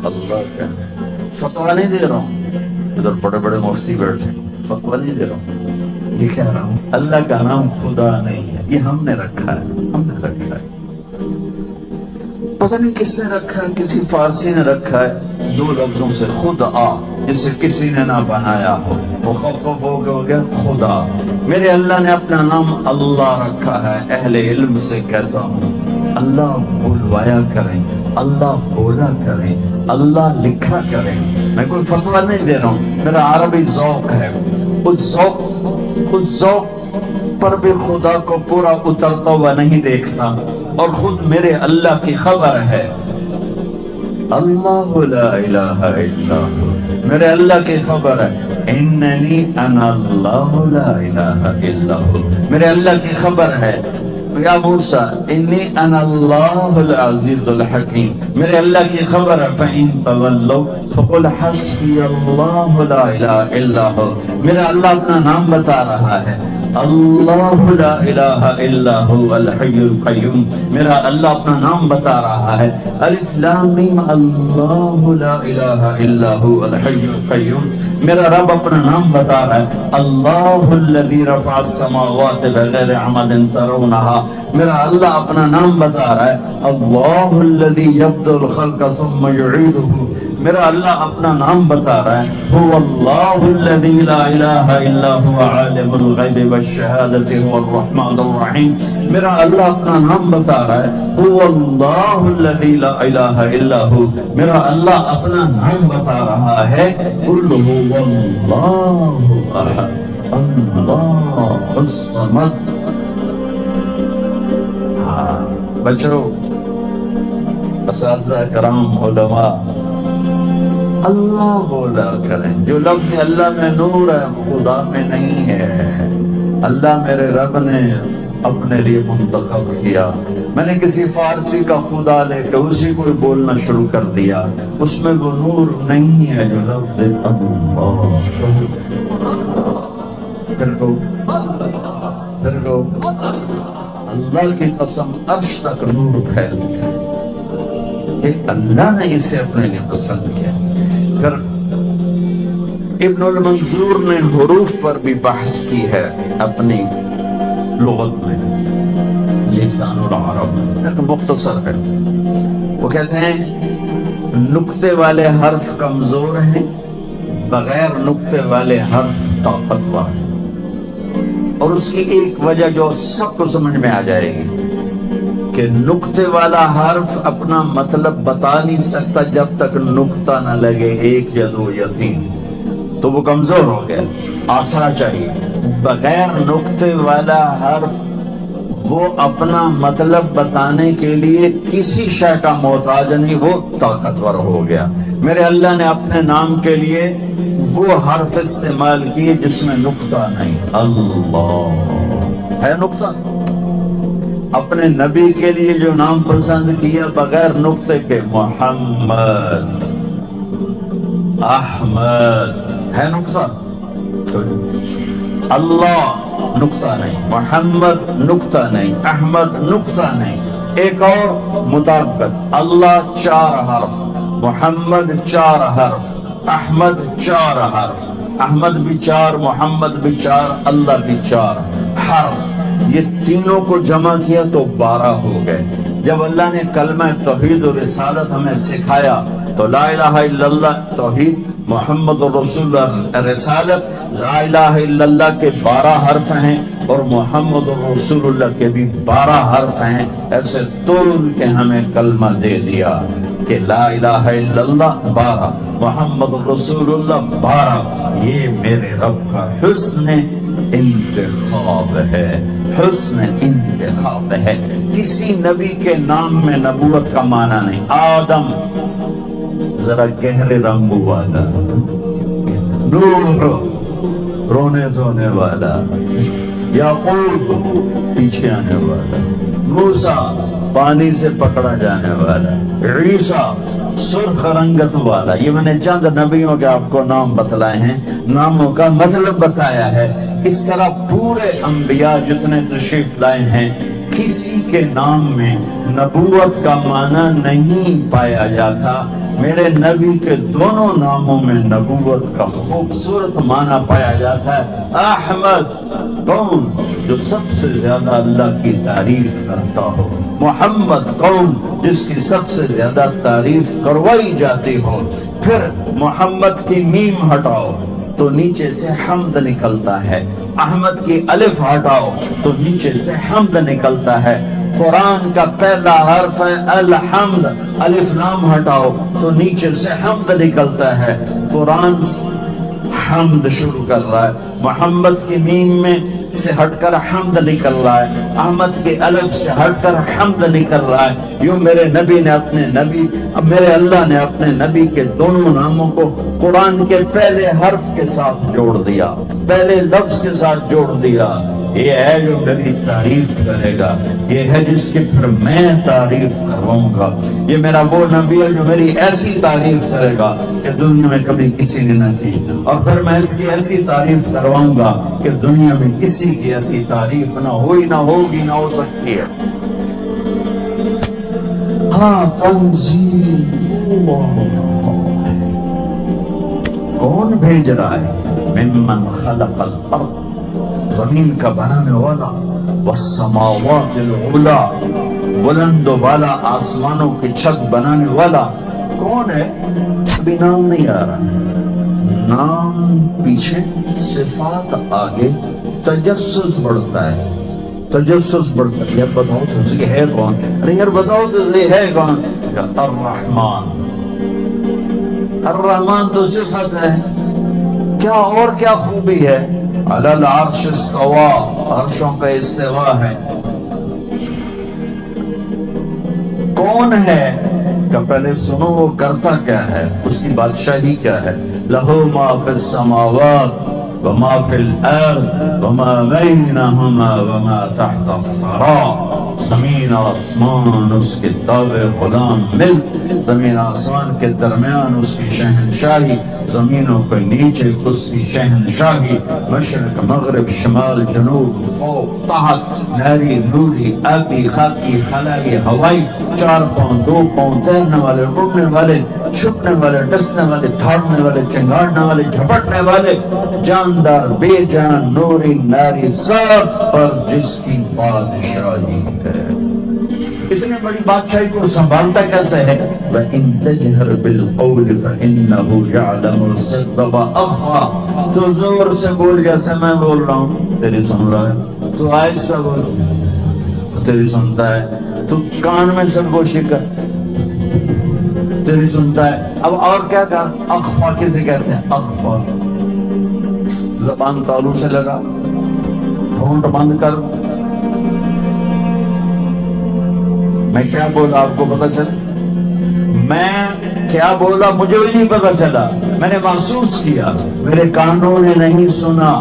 اللہ کا فتوا نہیں دے رہا ہوں، ادھر بڑے بڑے مفتی بیٹھے، فتوا نہیں دے رہا ہوں، یہ کہہ رہا ہوں اللہ کا نام خدا نہیں ہے، یہ ہم نے رکھا ہے، ہم نے رکھا ہے، پتہ نہیں کس نے رکھا ہے، کسی فارسی نے رکھا ہے، دو لفظوں سے خدا، جسے کسی نے نہ بنایا ہو، مخفف ہو گیا خدا۔ میرے اللہ نے اپنا نام اللہ رکھا ہے، اہل علم سے کہتا ہوں اللہ بلوایا کریں، اللہ بولا کریں، اللہ لکھا کریں۔ میں کوئی فتویٰ نہیں دے رہا ہوں، میرا عربی ذوق ہے، اس ذوق پر بھی خدا کو پورا اترتا ہوا نہیں دیکھتا، اور خود میرے اللہ کی خبر ہے، اللہ لا الہ الا ہو، میرے اللہ کی خبر ہے، اننی انا اللہ لا الہ الا ہو، میرے اللہ کی خبر ہے، یا موسیٰ انی انا اللہ العزیز الحکیم، میرے اللہ کی خبر ہے، فَإِن تَوَلَّوْا فَقُلْ حَسْبِيَ اللَّهُ لَا إِلَهَ إِلَّا هُوَ، میرا اللہ اپنا نام بتا رہا ہے، اللہ لا الہ الا هو الحی القیوم، میرا اللہ اپنا نام بتا رہا ہے، الف لام میم اللہ لا الہ الا هو الحی القیوم، میرا رب اپنا نام بتا رہا ہے، اللہ الذی رفع السماوات بغیر عمد ترونها، میرا اللہ اپنا نام بتا رہا ہے، اللہ الذی یبدأ الخلق ثم یعیدہ، میرا اللہ اپنا نام بتا رہا ہے، هو اللہ الذی لا الہ الا هو عالم الغیب والشہادۃ هو الرحمن الرحیم، میرا اللہ اپنا نام بتا رہا ہے، هو اللہ الذی لا الہ الا هو، میرا اللہ اپنا نام بتا رہا ہے، قل هو اللہ احد اللہ الصمد۔ بچوں، اساتذہ کرام، علماء، اللہ بولا کریں، جو لفظ اللہ میں نور ہے خدا میں نہیں ہے، اللہ میرے رب نے اپنے لیے منتخب کیا، میں نے کسی فارسی کا خدا لے کے اسی کو بولنا شروع کر دیا، اس میں وہ نور نہیں ہے جو لفظ اللہ، پھر کو اللہ کی قسم عرش تک نور پھیل گیا کہ اللہ نے اسے اپنے لیے پسند کیا۔ پھر ابن المنظور نے حروف پر بھی بحث کی ہے اپنی لغت میں، لسان العرب، مختصر ہے، وہ کہتے ہیں نقطے والے حرف کمزور ہیں، بغیر نقطے والے حرف طاقتور ہیں، اور اس کی ایک وجہ جو سب کو سمجھ میں آ جائے گی کہ نقطے والا حرف اپنا مطلب بتا نہیں سکتا جب تک نقطہ نہ لگے ایک یا دو یا تین، تو وہ کمزور ہو گیا، آسرا چاہیے۔ بغیر نقطے والا حرف وہ اپنا مطلب بتانے کے لیے کسی شے کا محتاج نہیں، وہ طاقتور ہو گیا۔ میرے اللہ نے اپنے نام کے لیے وہ حرف استعمال کیے جس میں نقطہ نہیں، اللہ ہے نقطہ، اپنے نبی کے لیے جو نام پسند کیا بغیر نقطے کے، محمد، احمد، ہے نقطہ، اللہ نقطہ نہیں، محمد نقطہ نہیں، احمد نقطہ نہیں۔ ایک اور مطابقت، اللہ 4 حرف، محمد 4 حرف، احمد 4 حرف، احمد بھی 4، محمد بھی 4، اللہ بھی 4 حرف، یہ تینوں کو جمع کیا تو 12 ہو گئے۔ جب اللہ نے کلمہ توحید و رسالت ہمیں سکھایا تو لا الہ الا اللہ توحید، محمد رسول اللہ رسالت، لا الہ الا اللہ کے 12 حرف ہیں اور محمد رسول اللہ کے بھی 12 حرف ہیں، ایسے تول کے ہمیں کلمہ دے دیا کہ لا الہ الا اللہ 12، محمد رسول اللہ 12۔ یہ میرے رب کا حسن انتخاب ہے، حسن انتخاب ہے۔ کسی نبی کے نام میں نبوت کا معنی نہیں۔ آدم ذرا گہرے رنگ والا، نوح رونے دھونے والا، یعقوب پیچھے آنے والا، موسیٰ پانی سے پکڑا جانے والا، عیسیٰ سرخ رنگت والا۔ یہ میں نے چند نبیوں کے آپ کو نام بتلائے ہیں، ناموں کا مطلب بتایا ہے۔ اس طرح پورے انبیاء جتنے تشریف لائے ہیں، کسی کے نام میں نبوت کا معنی نہیں پایا جاتا میرے نبی کے دونوں ناموں میں نبوت کا خوبصورت معنی پایا جاتا ہے۔ احمد کون؟ جو سب سے زیادہ اللہ کی تعریف کرتا ہو۔ محمد کون؟ جس کی سب سے زیادہ تعریف کروائی جاتی ہو۔ پھر محمد کی میم ہٹاؤ تو نیچے سے حمد نکلتا ہے، احمد کی الف ہٹاؤ تو نیچے سے حمد نکلتا ہے۔ قرآن کا پہلا حرف ہے الحمد، الف لام ہٹاؤ تو نیچے سے حمد نکلتا ہے۔ قرآن حمد شروع کر رہا ہے، محمد کی میم میں سے ہٹ کر حمد نکل رہا ہے، احمد کے الف سے ہٹ کر حمد نکل رہا ہے۔ یوں میرے نبی نے میرے اللہ نے اپنے نبی کے دونوں ناموں کو قرآن کے پہلے حرف کے ساتھ جوڑ دیا، پہلے لفظ کے ساتھ جوڑ دیا۔ یہ ہے جو میری تعریف کرے گا، یہ ہے جس کی پھر میں تعریف کرواؤں گا۔ یہ میرا وہ نبی ہے جو میری ایسی تعریف کرے گا کہ دنیا میں کبھی کسی نے نہ کی، اور پھر میں اس کی ایسی تعریف کرواؤں گا کہ دنیا میں کسی کی ایسی تعریف نہ ہوئی، نہ ہوگی، نہ ہو سکتی ہے۔ ہاں تنزیل کون بھیج رہا ہے؟ ممن خلق الارض، زمین کا بنانے والا، والسماوات العلا، بلند و بالا آسمانوں کی چھت بنانے والا کون ہے؟ ابھی نام نہیں آ رہا، نام پیچھے، صفات آگے، تجسس بڑھتا ہے، تجسس بڑھتا ہے۔ یہ بتاؤ تو یہ ہے کون؟ ارے یار بتاؤ تو یہ ہے کون؟ الرحمن، الرحمن تو صفت ہے، کیا اور کیا خوبی ہے؟ علی العرش استوا، عرشوں کا استوا ہے۔ کون ہے کہ پہلے سنو وہ کرتا کیا ہے، اس کی بادشاہی کیا ہے۔ لہو ما فی السماوات وما فی الارض وما بینہما وما تحت الثری، زمین اور آسمان اس کے تابع غلام ملک، زمین آسمان کے درمیان اس کی شہنشاہی، زمینوں کے نیچے اس کی شہنشاہی، مشرق مغرب شمال جنوب فوق تحت، ناری نوری آبی خاکی خلائی ہوائی، 4 پاؤں 2 پاؤں، تیرنے والے، اڑنے والے، چھپنے والے، ڈسنے والے، تھاڑنے والے، چنگاڑنے والے، جھپٹنے والے، جاندار بے جان، نوری ناری، سب پر جس کی بادشاہی ہے۔ اتنی بڑی بادشاہی کو سنبھالتا کیسے ہے؟ وَإِن تَجْهَرْ بِالْقَوْلِ فَإِنَّهُ يَعْلَمُ السِّرَّ وَأَخْفَى۔ تو زور سے بول جیسے میں بول رہا ہوں، تیری سن رہا ہے، تو آہستہ بول، تیری سنتا ہے، تو کان میں سرگوشی کر، تیری سنتا ہے۔ اب اور کیا کہا؟ اخفا کسے کہتے ہیں؟ اخفا، زبان تالو سے لگا، ہونٹ بند کر، میں کیا بولا آپ کو پتا چلا؟ میں کیا بولا مجھے بھی نہیں پتا چلا، میں نے محسوس کیا، میرے کانوں نے نہیں سنا۔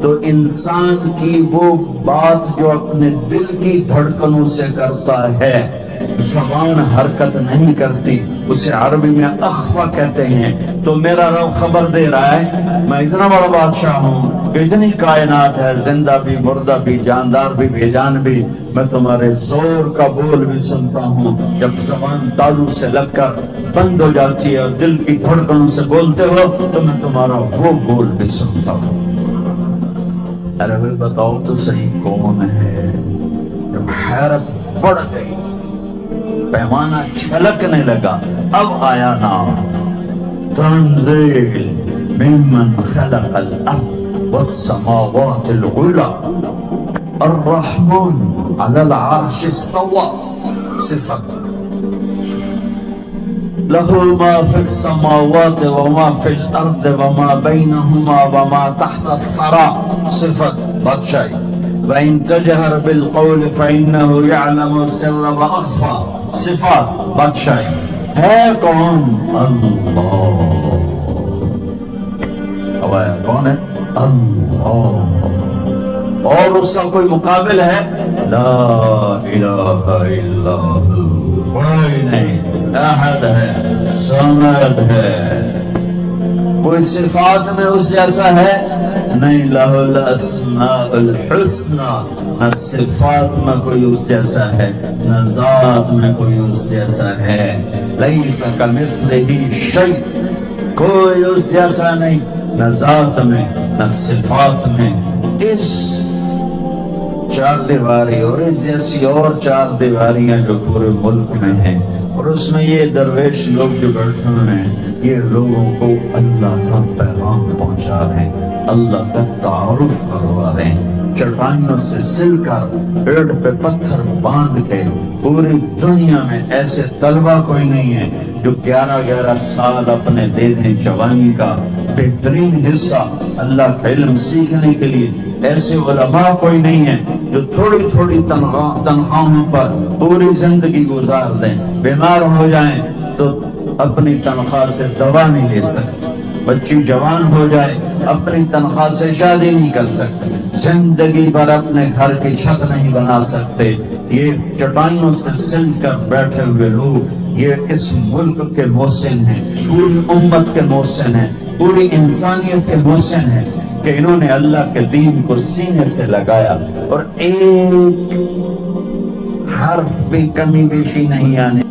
تو انسان کی وہ بات جو اپنے دل کی دھڑکنوں سے کرتا ہے، زبان حرکت نہیں کرتی، اسے عربی میں اخفا کہتے ہیں۔ تو میرا رب خبر دے رہا ہے میں اتنا بڑا بادشاہ ہوں کہ اتنی کائنات ہے، زندہ بھی، مردہ بھی، جاندار بھی، بے جان بھی، میں تمہارے زور کا بول بھی سنتا ہوں۔ جب زبان تالو سے لگ کر بند ہو جاتی ہے اور دل کی دھڑکنوں سے بولتے ہو تو میں تمہارا وہ بول بھی سنتا ہوں۔ ارے بھائی بتاؤ تو صحیح کون ہے؟ جب حیرت بڑھ گئی، پیمانہ چھلکنے لگا، اب آیا نام، تنزیل ممن خلق الارض والسماوات العلا الرحمن علی العرش استوى، صفت لہو ما فی السماوات وما فی الارض وما بینہما وما تحت الثری، صفت بادشاہی۔ وَإِن تَجْهَرْ بِالْقَوْلِ فَإِنَّهُ يَعْلَمُ السِّرَّ وَأَخْفَى، صفات بادشاہی۔ ہے کون؟ اللہ۔ اب آیا کون ہے؟ اللہ۔ اور اس کا کوئی مقابل ہے؟ لا الہ الا ہو، کوئی نہیں، احد ہے، صمد ہے۔ کوئی صفات میں اس جیسا ہے؟ نہیں، لہ الاسماء الحسنى، نہ صفات میں کوئی اس جیسا ہے، نہ ذات میں کوئی اس جیسا ہے۔ لیس کمثلہ شیء، کوئی اس جیسا نہیں، نہ ذات میں نہ صفات میں۔ اس چار دیواری اور اس جیسی اور چار دیواریاں جو پورے ملک میں ہیں، اور اس میں یہ درویش لوگ جو بیٹھے ہوئے ہیں، یہ لوگوں کو اللہ کا پیغام پہنچا رہے ہیں، اللہ کا تعارف کروا رہے ہیں، چٹائیوں سے سل کر پیڑ پہ پتھر باندھ کے۔ پوری دنیا میں ایسے طلبہ کوئی نہیں ہے جو 11 سال اپنے دے دیں جوانی کا بہترین حصہ اللہ کا علم سیکھنے کے لیے۔ ایسے علماء کوئی نہیں ہے جو تھوڑی تھوڑی تنخواہوں پر پوری زندگی گزار دیں، بیمار ہو جائیں تو اپنی تنخواہ سے دوا نہیں لے سکتے، بچی جوان ہو جائے اپنی تنخواہ سے شادی نہیں کر سکتے، زندگی بھر اپنے گھر کی چھت نہیں بنا سکتے۔ یہ چٹائیوں سے سل کر بیٹھے ہوئے لوگ یہ اس ملک کے محسن ہیں، پوری امت کے محسن ہیں، پوری انسانیت کے محسن ہیں کہ انہوں نے اللہ کے دین کو سینے سے لگایا اور ایک حرف بھی کمی بیشی نہیں آنے